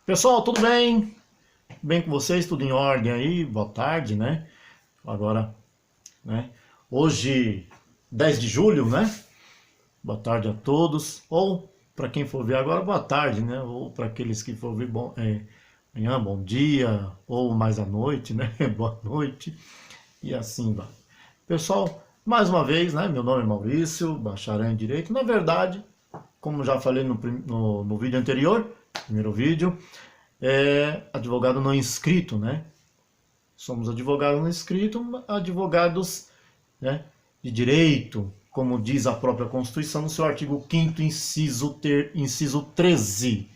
Pessoal, tudo bem? Bem com vocês? Tudo em ordem aí? Boa tarde, né? Agora, né? Hoje, 10 de julho, né? Boa tarde a todos. Ou, para quem for ver agora, boa tarde, né? Ou para aqueles que for ver, amanhã, bom dia. Ou mais à noite, né? Boa noite. E assim vai. Pessoal, mais uma vez, né? Meu nome é Maurício, bacharel em Direito. Na verdade, como já falei no vídeo anterior, primeiro vídeo, advogado não inscrito, né? Somos advogados não inscritos, advogados, né, de direito, como diz a própria Constituição, no seu artigo 5º, inciso 13,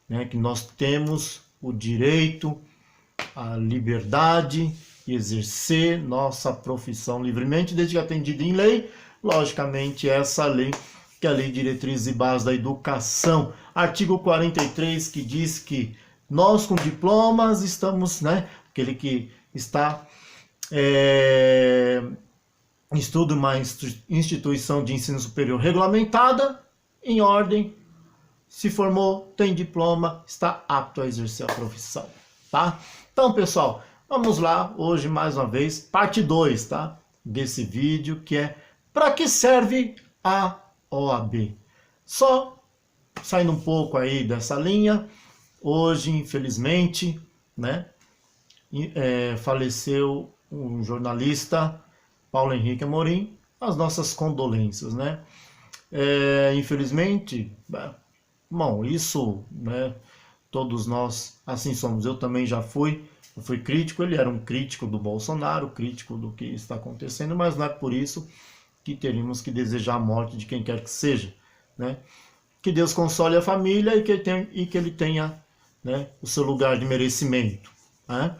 né, que nós temos o direito à liberdade e exercer nossa profissão livremente, desde que atendida em lei, logicamente essa lei, que é a Lei de Diretrizes e Bases da Educação, artigo 43, que diz que nós com diplomas estamos, né, aquele que está estuda uma instituição de ensino superior regulamentada, em ordem, se formou, tem diploma, está apto a exercer a profissão, tá? Então, pessoal, vamos lá, hoje mais uma vez, parte 2, tá? Desse vídeo, que é para que serve a OAB. Só saindo um pouco aí dessa linha, hoje, infelizmente, né, faleceu um jornalista, Paulo Henrique Amorim, as nossas condolências, né? Infelizmente, bom, isso, né, todos nós assim somos. Eu também já fui crítico, ele era um crítico do Bolsonaro, crítico do que está acontecendo, mas não é por isso que teríamos que desejar a morte de quem quer que seja, né? Que Deus console a família e que ele tenha, né, o seu lugar de merecimento, né?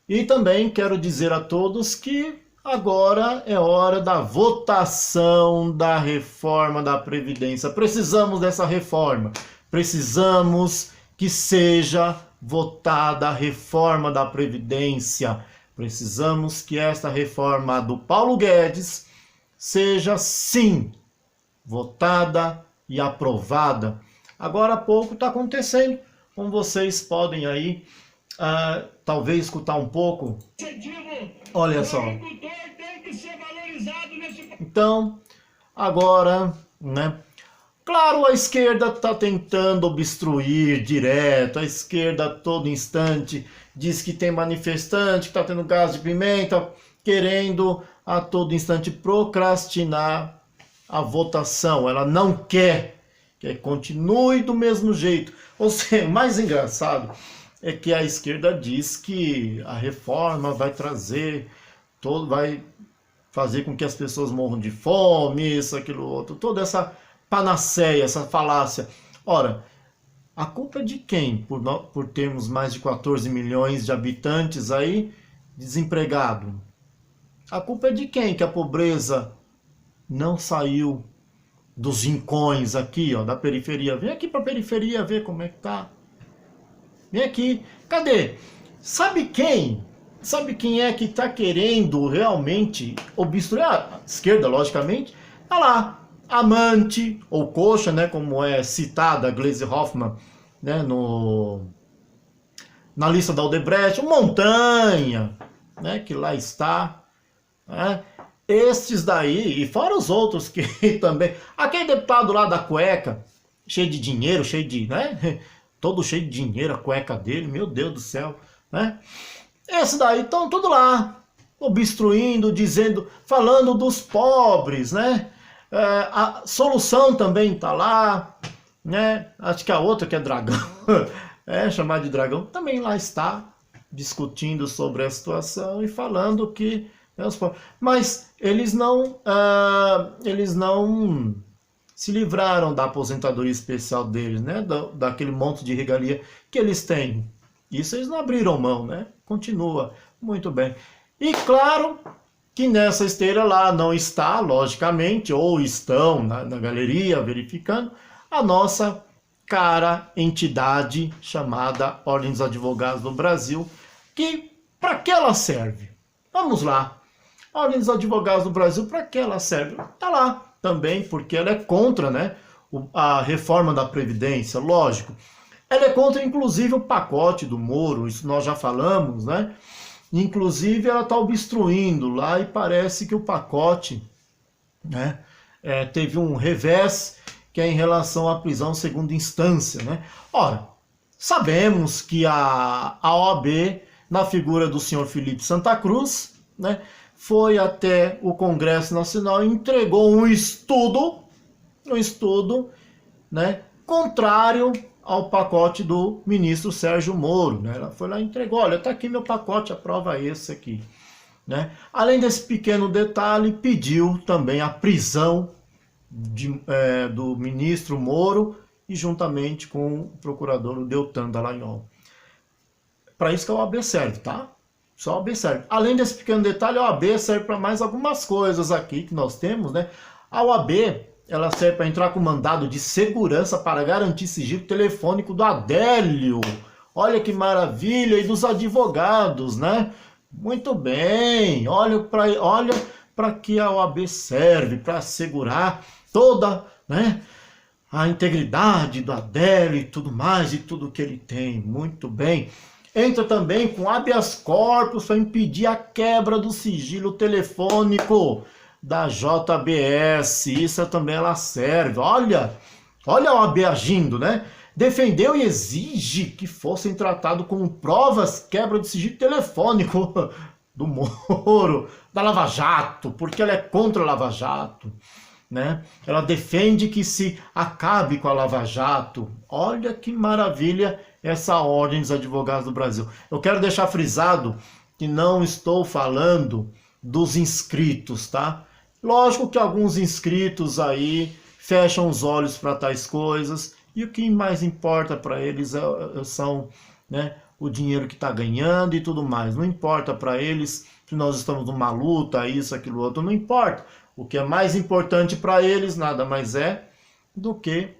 E também quero dizer a todos que agora é hora da votação da reforma da Previdência. Precisamos dessa reforma. Precisamos que seja votada a reforma da Previdência. Precisamos que esta reforma do Paulo Guedes seja, sim, votada e aprovada. Agora há pouco está acontecendo, como vocês podem aí, talvez escutar um pouco. Olha só. Então, agora, né? Claro, a esquerda está tentando obstruir direto, a esquerda a todo instante diz que tem manifestante, que está tendo gás de pimenta, querendo a todo instante procrastinar a votação. Ela não quer que continue do mesmo jeito. Ou seja, o mais engraçado é que a esquerda diz que a reforma vai vai fazer com que as pessoas morram de fome, isso, aquilo, outro, toda essa panaceia, essa falácia. Ora, a culpa é de quem por termos mais de 14 milhões de habitantes aí desempregados? A culpa é de quem que a pobreza não saiu dos rincões aqui, ó, da periferia? Vem aqui para a periferia ver como é que tá. Vem aqui. Cadê? Sabe quem? Sabe quem é que está querendo realmente obstruir? A esquerda, logicamente. Tá lá. Amante, ou coxa, né? Como é citada a Gleisi Hoffmann, né? Na lista da Odebrecht. O Montanha, né? Que lá está. Né? Estes daí, e fora os outros que também. Aquele deputado lá da cueca, cheio de dinheiro, cheio de, né? Todo cheio de dinheiro, a cueca dele, meu Deus do céu, né? Esse daí estão tudo lá, obstruindo, dizendo, falando dos pobres, né? A solução também está lá, né? Acho que a outra, que é dragão, chamar de dragão, também lá está, discutindo sobre a situação e falando que, né, os pobres. Mas eles não se livraram da aposentadoria especial deles, né? Daquele monte de regalia que eles têm. Isso eles não abriram mão, né? Continua muito bem. E claro que nessa esteira lá não está, logicamente, ou estão na galeria verificando, a nossa cara entidade chamada Ordem dos Advogados do Brasil, que para que ela serve? Vamos lá. A Ordem dos Advogados do Brasil, para que ela serve? Está lá também, porque ela é contra, né, a reforma da Previdência, lógico. Ela é contra, inclusive, o pacote do Moro, isso nós já falamos, né? Inclusive, ela está obstruindo lá e parece que o pacote, né, teve um revés, que é em relação à prisão segunda instância, né? Ora, sabemos que a OAB, na figura do senhor Felipe Santa Cruz, né, foi até o Congresso Nacional e entregou um estudo, né, contrário ao pacote do ministro Sérgio Moro, né? Ela foi lá e entregou, olha, está aqui meu pacote, aprova esse aqui, né? Além desse pequeno detalhe, pediu também a prisão do ministro Moro e juntamente com o procurador Deltan Dallagnol. Para isso que a OAB serve, tá? Só a OAB serve. Além desse pequeno detalhe, a OAB serve para mais algumas coisas aqui que nós temos, né? A OAB, ela serve para entrar com mandado de segurança para garantir sigilo telefônico do Adélio. Olha que maravilha! E dos advogados, né? Muito bem! Olha para que a OAB serve, para assegurar toda, né, a integridade do Adélio e tudo mais, e tudo que ele tem. Muito bem. Entra também com habeas corpus para impedir a quebra do sigilo telefônico da JBS. Isso também ela serve. Olha a OAB agindo, né? Defendeu e exige que fossem tratados como provas quebra do sigilo telefônico do Moro, da Lava Jato, porque ela é contra a Lava Jato, né? Ela defende que se acabe com a Lava Jato. Olha que maravilha essa ordem dos advogados do Brasil. Eu quero deixar frisado que não estou falando dos inscritos, tá? Lógico que alguns inscritos aí fecham os olhos para tais coisas e o que mais importa para eles são, né, o dinheiro que está ganhando e tudo mais. Não importa para eles se nós estamos numa luta, isso, aquilo, outro, não importa. O que é mais importante para eles nada mais é do que,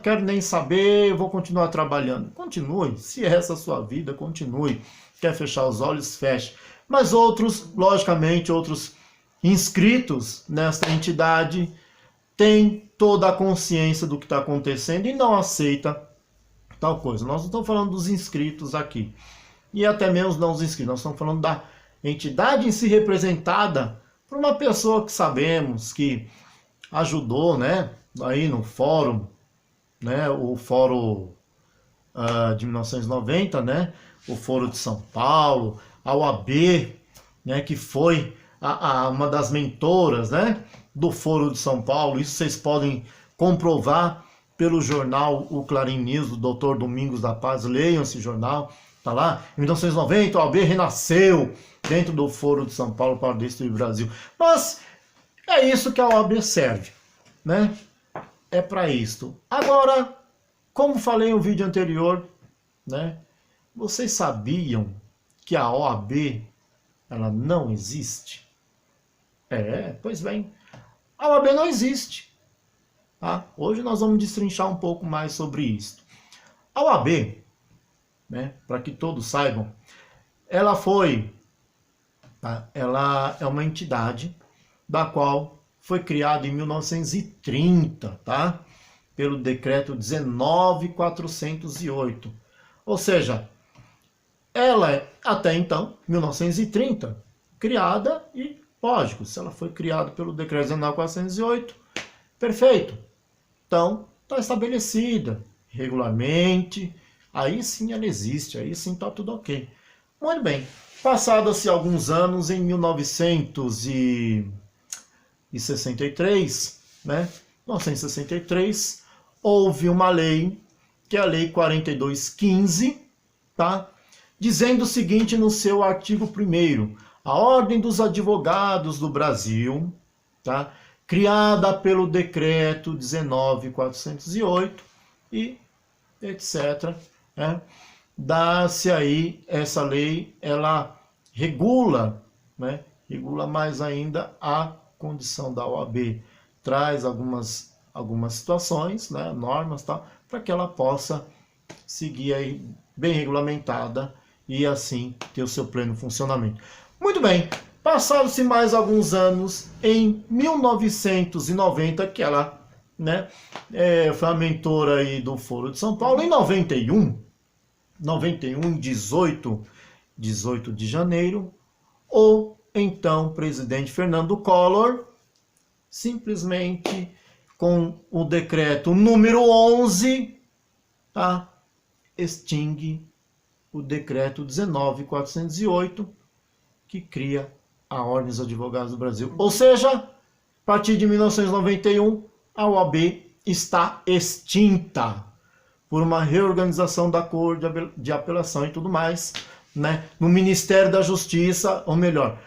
quero nem saber, vou continuar trabalhando. Continue, se é essa a sua vida, continue. Quer fechar os olhos, feche. Mas outros, logicamente, outros inscritos nesta entidade têm toda a consciência do que está acontecendo e não aceita tal coisa. Nós não estamos falando dos inscritos aqui. E até mesmo não os inscritos, nós estamos falando da entidade em si representada por uma pessoa que sabemos que ajudou, né, aí no fórum, né, o fórum de 1990, né, o Foro de São Paulo, a OAB, né, que foi uma das mentoras, né, do Foro de São Paulo. Isso vocês podem comprovar pelo jornal O Clarim News, do Dr. Domingos da Paz. Leiam esse jornal, tá lá. Em 1990, a OAB renasceu dentro do Foro de São Paulo para destruir o Brasil. Mas é isso que a OAB serve, né? É para isto. Agora, como falei no vídeo anterior, né? Vocês sabiam que a OAB, ela não existe? Pois bem, a OAB não existe. Tá? Hoje nós vamos destrinchar um pouco mais sobre isso. A OAB, né, para que todos saibam, ela é uma entidade da qual foi criada em 1930, tá? Pelo decreto 19.408. Ou seja, ela é, até então, 1930, criada e, lógico, se ela foi criada pelo decreto 19.408, perfeito. Então, está estabelecida regularmente, aí sim ela existe, aí sim está tudo ok. Muito bem, passados-se alguns anos, em 1963, né? 1963, houve uma lei, que é a Lei 4215, tá? Dizendo o seguinte no seu artigo 1º, a Ordem dos Advogados do Brasil, tá? Criada pelo decreto 19.408 e etc., né? Dá-se aí, essa lei, ela regula, né? Regula mais ainda a condição da OAB, traz algumas situações, né? Normas, tá? Para que ela possa seguir aí bem regulamentada e assim ter o seu pleno funcionamento. Muito bem, passaram-se mais alguns anos, em 1990, que ela, né? Foi a mentora aí do Foro de São Paulo. Em 91, 18 de janeiro, o então presidente Fernando Collor, simplesmente com o decreto número 11, tá? Extingue o decreto 19.408, que cria a Ordem dos Advogados do Brasil. Ou seja, a partir de 1991, a OAB está extinta por uma reorganização da Corte de Apelação e tudo mais, né? No Ministério da Justiça, ou melhor,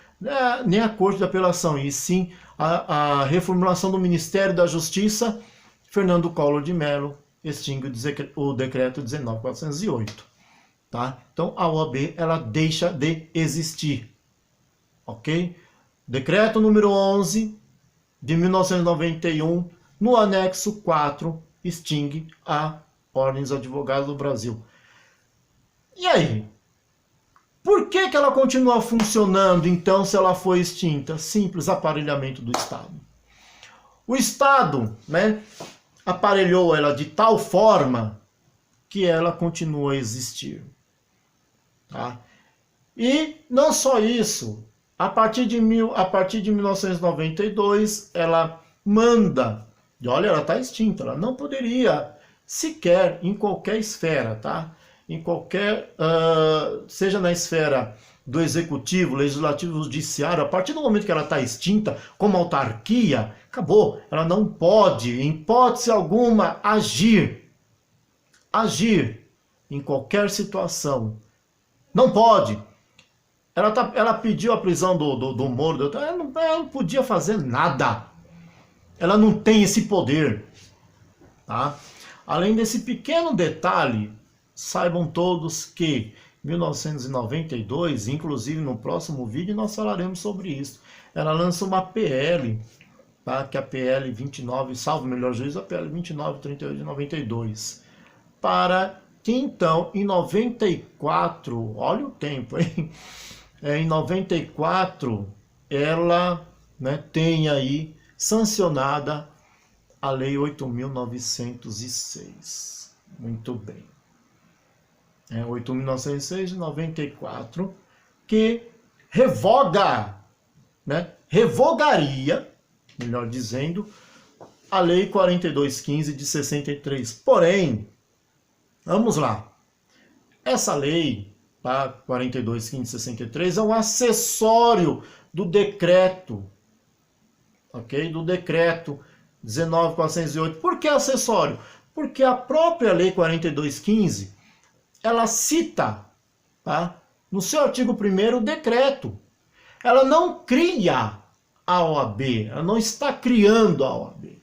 nem a Corte de Apelação, e sim a reformulação do Ministério da Justiça. Fernando Collor de Mello extingue o decreto 19.408. Tá? Então a OAB ela deixa de existir. Ok? Decreto número 11 de 1991, no anexo 4, extingue a Ordem dos Advogados do Brasil. E aí? Por que ela continua funcionando, então, se ela foi extinta? Simples, aparelhamento do Estado. O Estado, né, aparelhou ela de tal forma que ela continua a existir. Tá? E não só isso, a partir de 1992, ela manda, e olha, ela está extinta, ela não poderia sequer em qualquer esfera, tá? Em qualquer, seja na esfera do executivo, legislativo, judiciário, a partir do momento que ela está extinta, como autarquia, acabou. Ela não pode, em hipótese alguma, agir em qualquer situação. Não pode. Ela pediu a prisão do Moro, ela não podia fazer nada. Ela não tem esse poder. Tá? Além desse pequeno detalhe, saibam todos que 1992, inclusive no próximo vídeo nós falaremos sobre isso, ela lança uma PL, tá? Que é a PL 29, salvo melhor juízo, a PL 2938 de 92, para que então em 94, olha o tempo, hein? Em 94 ela, né, tem aí sancionada a Lei 8.906. Muito bem. 8.906 de 94, que revoga, né, revogaria, melhor dizendo, a Lei 4215 de 63. Porém, vamos lá, essa lei, tá, 4215 de 63, é um acessório do decreto, ok? Do decreto 19.408. Por que acessório? Porque a própria Lei 4215, ela cita, tá, no seu artigo 1º, o decreto. Ela não cria a OAB, ela não está criando a OAB.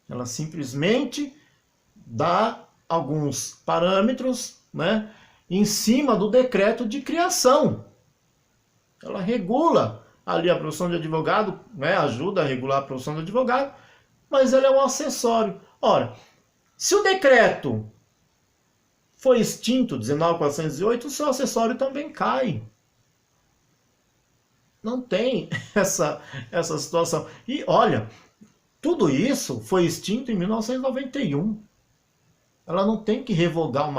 Ela simplesmente dá alguns parâmetros, né, em cima do decreto de criação. Ela regula ali a profissão de advogado, né, ajuda a regular a profissão de advogado, mas ela é um acessório. Ora, se o decreto foi extinto, 19.408, o seu acessório também cai. Não tem essa situação. E olha, tudo isso foi extinto em 1991. Ela não tem que revogar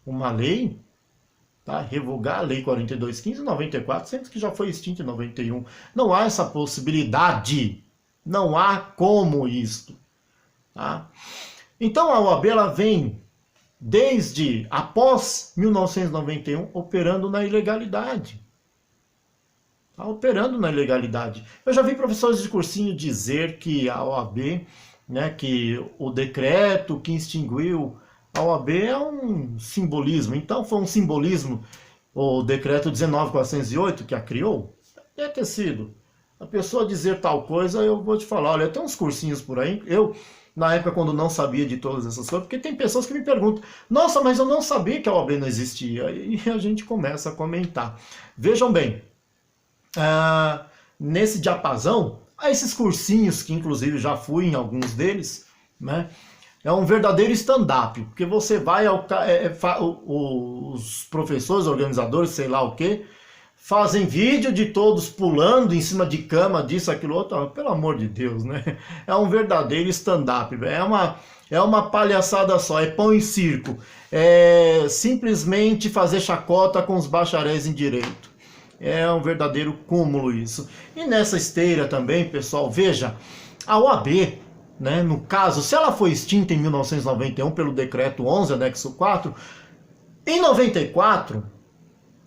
uma lei, tá? Revogar a Lei 4215 em 94, sendo que já foi extinta em 91. Não há essa possibilidade. Não há como isto. Tá? Então a OAB ela vem desde após 1991 operando na ilegalidade. Tá operando na ilegalidade. Eu já vi professores de cursinho dizer que a OAB, né, que o decreto que extinguiu a OAB é um simbolismo. Então foi um simbolismo o decreto 19.408 que a criou? Deve ter sido. A pessoa dizer tal coisa, eu vou te falar, olha, tem uns cursinhos por aí, na época, quando não sabia de todas essas coisas, porque tem pessoas que me perguntam, nossa, mas eu não sabia que a OAB não existia. E a gente começa a comentar. Vejam bem, nesse diapasão, há esses cursinhos, que inclusive já fui em alguns deles, né? É um verdadeiro stand-up, porque você vai, os professores, organizadores, sei lá o quê, fazem vídeo de todos pulando em cima de cama, disso, aquilo, outro. Pelo amor de Deus, né? É um verdadeiro stand-up, é uma palhaçada só, é pão e circo. É simplesmente fazer chacota com os bacharéis em direito. É um verdadeiro cúmulo isso. E nessa esteira também, pessoal, veja, a OAB, né, no caso, se ela foi extinta em 1991 pelo decreto 11, anexo 4, em 94,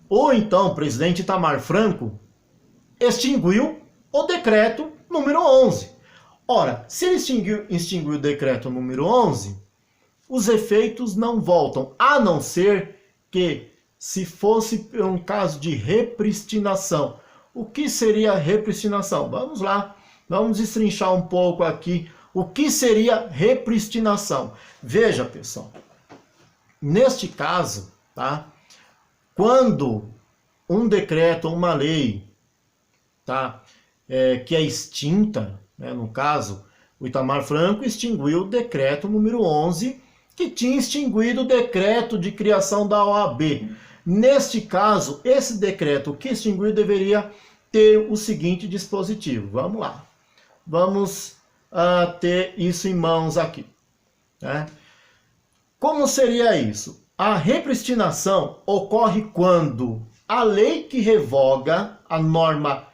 o então presidente Itamar Franco extinguiu o decreto número 11. Ora, se ele extinguiu o decreto número 11, os efeitos não voltam, a não ser que se fosse um caso de repristinação. O que seria repristinação? Vamos lá, vamos destrinchar um pouco aqui o que seria repristinação. Veja, pessoal, neste caso, tá? Quando um decreto ou uma lei, tá, que é extinta, né, no caso, o Itamar Franco extinguiu o decreto número 11, que tinha extinguido o decreto de criação da OAB. Neste caso, esse decreto que extinguiu deveria ter o seguinte dispositivo. Vamos lá. Vamos ter isso em mãos aqui, né? Como seria isso? A repristinação ocorre quando a lei que revoga, a norma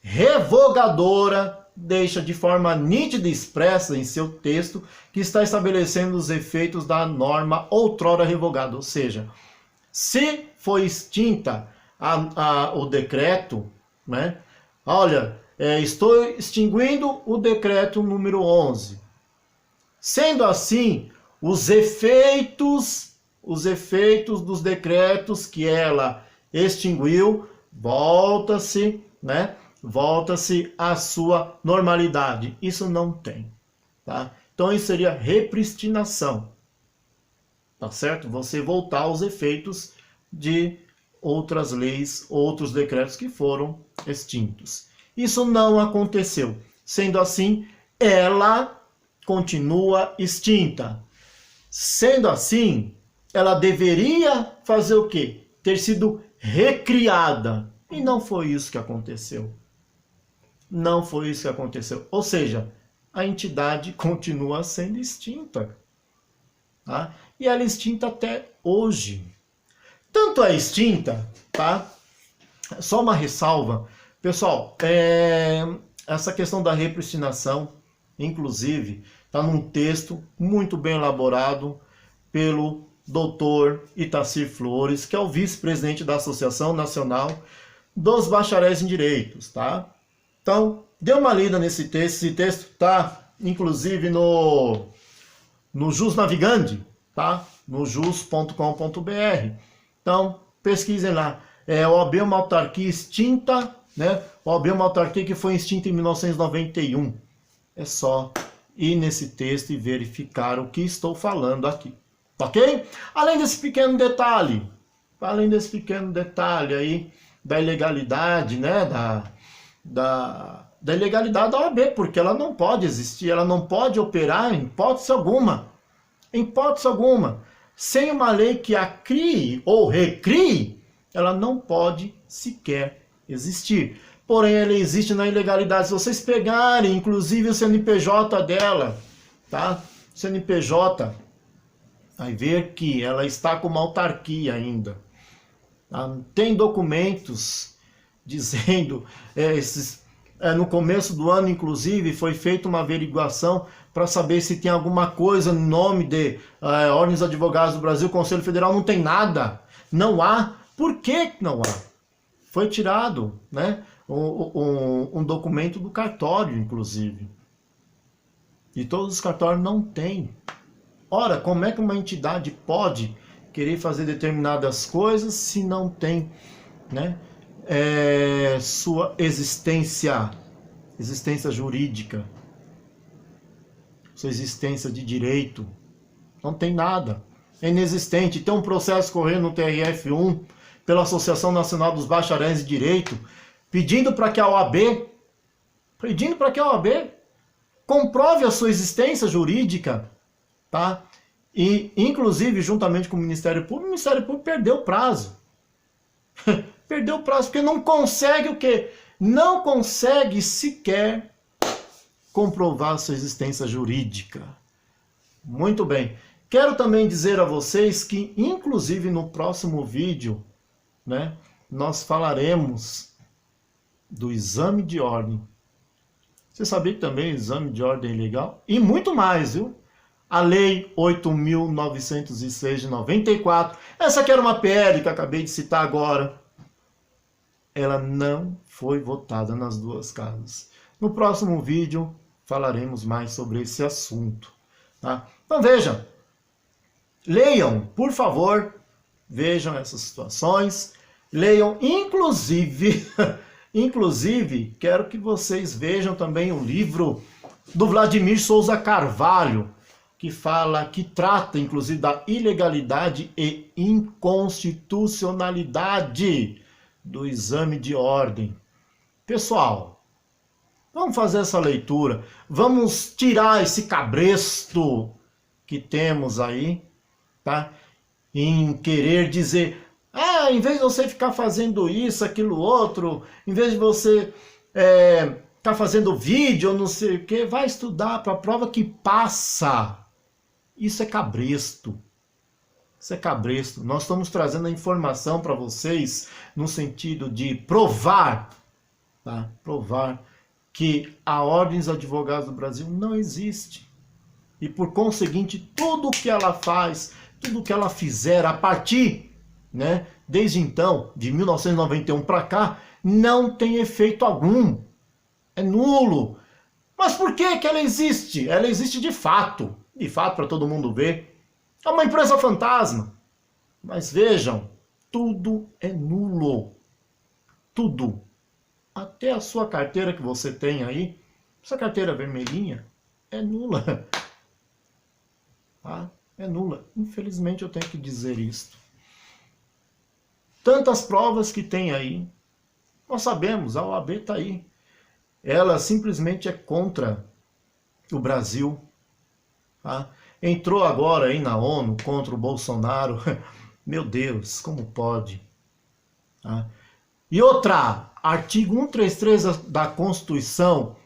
revogadora, deixa de forma nítida e expressa em seu texto que está estabelecendo os efeitos da norma outrora revogada. Ou seja, se foi extinta o decreto, né? Olha, estou extinguindo o decreto número 11. Sendo assim, os efeitos dos decretos que ela extinguiu, volta-se, né? Volta-se à sua normalidade. Isso não tem, tá? Então isso seria repristinação, tá certo? Você voltar aos efeitos de outras leis, outros decretos que foram extintos. Isso não aconteceu. Sendo assim, ela continua extinta. Sendo assim, ela deveria fazer o quê? Ter sido recriada. E não foi isso que aconteceu. Não foi isso que aconteceu. Ou seja, a entidade continua sendo extinta, tá? E ela é extinta até hoje. Tanto é extinta, tá? Só uma ressalva. Pessoal, essa questão da repristinação, inclusive, está num texto muito bem elaborado pelo Dr. Itacir Flores, que é o vice-presidente da Associação Nacional dos Bacharéis em Direitos, tá? Então, dê uma lida nesse texto. Esse texto está, inclusive, no Jus Navigandi, tá? No jus.com.br. Então, pesquisem lá. A OAB é uma autarquia extinta, né? A OAB é uma autarquia que foi extinta em 1991. É só ir nesse texto e verificar o que estou falando aqui. Ok? Além desse pequeno detalhe aí da ilegalidade, né? Da ilegalidade da OAB, porque ela não pode existir, ela não pode operar em hipótese alguma. Em hipótese alguma. Sem uma lei que a crie ou recrie, ela não pode sequer existir. Porém, ela existe na ilegalidade. Se vocês pegarem, inclusive, o CNPJ dela, tá? O CNPJ, vai ver que ela está como autarquia ainda. Tá? Tem documentos dizendo, no começo do ano, inclusive, foi feita uma averiguação para saber se tem alguma coisa no nome de Ordem dos Advogados do Brasil, Conselho Federal. Não tem nada, não há. Por que não há? Foi tirado, né, um documento do cartório, inclusive. E todos os cartórios não têm. Ora, como é que uma entidade pode querer fazer determinadas coisas se não tem, né, sua existência jurídica, sua existência de direito? Não tem nada. É inexistente. Tem um processo correndo no TRF1 pela Associação Nacional dos Bacharéis de Direito, pedindo para que a OAB comprove a sua existência jurídica, tá? E, inclusive, juntamente com o Ministério Público perdeu o prazo. Perdeu o prazo porque não consegue o quê? Não consegue sequer comprovar sua existência jurídica. Muito bem. Quero também dizer a vocês que, inclusive no próximo vídeo, né, nós falaremos do exame de ordem. Você sabia que também o exame de ordem é ilegal? E muito mais, viu? A Lei 8.906 de 94, essa que era uma PL que eu acabei de citar agora, ela não foi votada nas duas casas. No próximo vídeo falaremos mais sobre esse assunto. Tá? Então vejam, leiam, por favor, vejam essas situações, leiam, inclusive, quero que vocês vejam também o livro do Vladimir Souza Carvalho, que trata, inclusive, da ilegalidade e inconstitucionalidade do exame de ordem. Pessoal, vamos fazer essa leitura, vamos tirar esse cabresto que temos aí, tá? Em querer dizer, em vez de você ficar fazendo isso, aquilo, outro, em vez de você ficar fazendo vídeo ou não sei o que, vai estudar para a prova que passa. Isso é cabresto. Isso é cabresto. Nós estamos trazendo a informação para vocês no sentido de provar, tá? Provar que a Ordem dos Advogados do Brasil não existe. E por conseguinte, tudo que ela faz, tudo que ela fizer a partir, né, desde então, de 1991 para cá, não tem efeito algum. É nulo. Mas por que que ela existe? Ela existe de fato para todo mundo ver. É uma empresa fantasma. Mas vejam, tudo é nulo. Tudo. Até a sua carteira que você tem aí, essa carteira vermelhinha, é nula. Tá? É nula. Infelizmente eu tenho que dizer isto. Tantas provas que tem aí. Nós sabemos, a OAB está aí. Ela simplesmente é contra o Brasil. Tá? Entrou agora aí na ONU contra o Bolsonaro. Meu Deus, como pode? Tá? E outra, artigo 133 da Constituição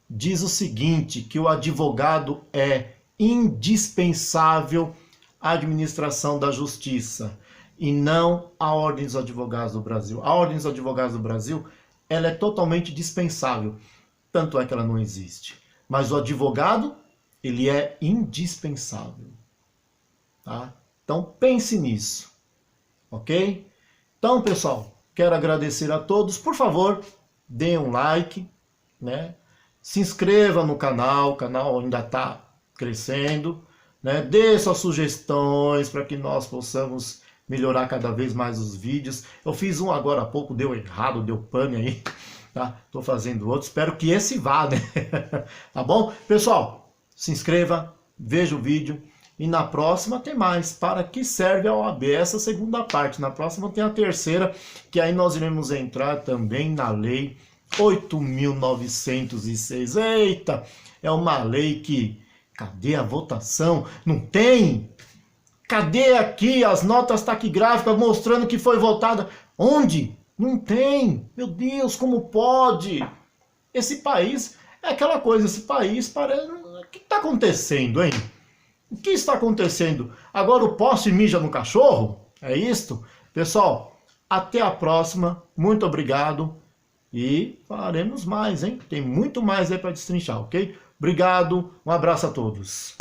diz o seguinte, que o advogado é indispensável à administração da justiça e não à Ordem dos Advogados do Brasil. A Ordem dos Advogados do Brasil, ela é totalmente dispensável, tanto é que ela não existe. Mas o advogado, ele é indispensável. Tá? Então pense nisso, ok? Então, pessoal, quero agradecer a todos. Por favor, dê um like, né? Se inscreva no canal, o canal ainda está crescendo, né? Dê suas sugestões para que nós possamos melhorar cada vez mais os vídeos. Eu fiz um agora há pouco, deu errado, deu pane aí, tá? Tô fazendo outro, espero que esse vá, né? Tá bom? Pessoal, se inscreva, veja o vídeo e na próxima tem mais. Para que serve a OAB? Essa segunda parte. Na próxima tem a terceira, que aí nós iremos entrar também na Lei 8.906. Eita, é uma lei que... Cadê a votação? Não tem? Cadê aqui as notas taquigráficas mostrando que foi votada? Onde? Não tem. Meu Deus, como pode? Esse país é aquela coisa, esse país parece... O que está acontecendo, hein? O que está acontecendo? Agora o poste mija no cachorro? É isto? Pessoal, até a próxima. Muito obrigado. E faremos mais, hein? Tem muito mais aí para destrinchar, ok? Obrigado, um abraço a todos.